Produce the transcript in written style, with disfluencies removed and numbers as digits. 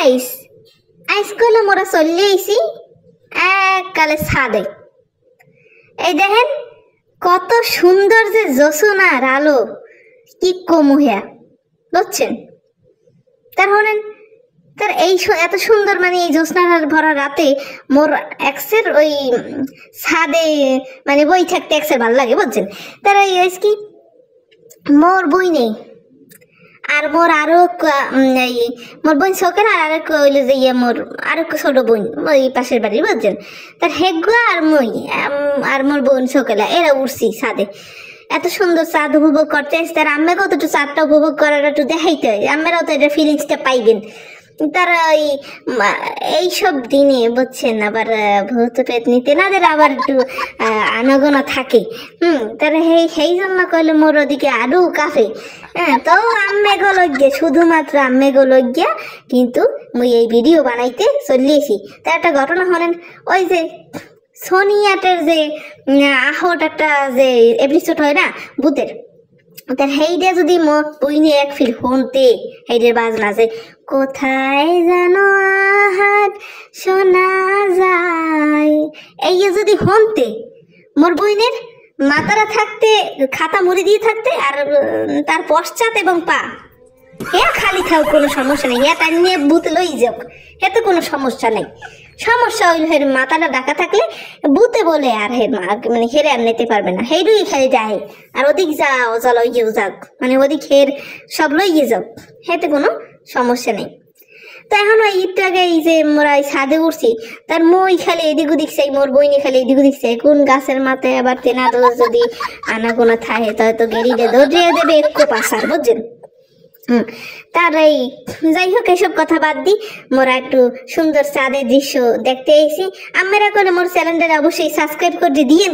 Guys আজকাল মোরা চলে আইছি এককালে ছাদে। এই দেখেন কত সুন্দর যে জোছনার আলো, কি কমুহিয়া বুঝছেন। তার হলেন তার এই এত সুন্দর মানে এই জ্যোৎস্নার ভরা রাতে মোর এক্সের ওই ছাদে মানে বই থাকতে এক্সের ভালো লাগে বুঝছেন। তার এই কি মোর বই নেই আর মোর আরো মোর বোন শোকের আর কইলে যে মোর আরো ছোট বোন ওই পাশের বাড়ি বুঝছেন। তার হেগুয়া আর মই আর মোর বোন শোকেলা এরা উঠছি ছাদে। এত সুন্দর চাঁদ উপভোগ করতে আসছে। তার আম্মাকেও তো একটু চাঁদটা উপভোগ করার একটু দেখাইতে হয়, আম্মারাও তো এটা ফিলিংসটা পাইবেন। তারা এইসব দিনে বুঝছেন আবার ভূত পেট নিতে নাদের আবার একটু আনাগোনা থাকে। তারা সেই জন্য কইলে মোর ওদিকে আরো কাফে। তো আম্মে গেল গিয়ে শুধুমাত্র আম্মে গেল গিয়া, কিন্তু মুই এই ভিডিও বানাইতে চলিয়েছি। তার একটা ঘটনা হলেন ওই যে সোনিয়াটের যে আহট একটা যে এপিসোড হয় না ভূতের, তার হেইডে যদি মোর বইনে এক ফিল শুনতে হেইডের বাজনা আছে, কোথায় জানো আহার শোনা যায়, এই যদি শুনতে মোর বইনের মাতারা থাকতে খাতা মুড়ি দিয়ে থাকতে আর তার পশ্চাৎ এবং পা হ্যাঁ খালি থাক, কোনো সমস্যা নেই। হ্যাঁ তার নিয়ে ভূত লই যাক, এতে কোনো সমস্যা নেই। সমস্যা হইল হের মাথাটা ডাকা থাকলে ভূতে বলে আর হের মানে হেরে আর নিতে পারবে না, হেরুই খেলে যায় আর ওদিক যাও চলো ইয়েও যাক, মানে ওদিক হের সব লইয়ে যাও, হেতে কোনো সমস্যা নেই। তো এখন ওই একটু আগে এই যে মোরা ছাদে উঠছি, তার মই খালি এদিক ওদিক চাই, মোর বইনি খালি এদিক ওদিক চাই কোন গাছের মাথায় আবার তেনা দোষ যদি আনাগোনা থাকে তো গেরিডে দৌড়িয়ে দেবে একটু পাশার বুঝছেন। তার এই যাই হোক এসব কথা বাদ দি, মোরা একটু সুন্দর চাঁদের দৃশ্য দেখতে এসেছি। আমরা করে মোর চ্যানেলটা অবশ্যই সাবস্ক্রাইব করে দিয়ে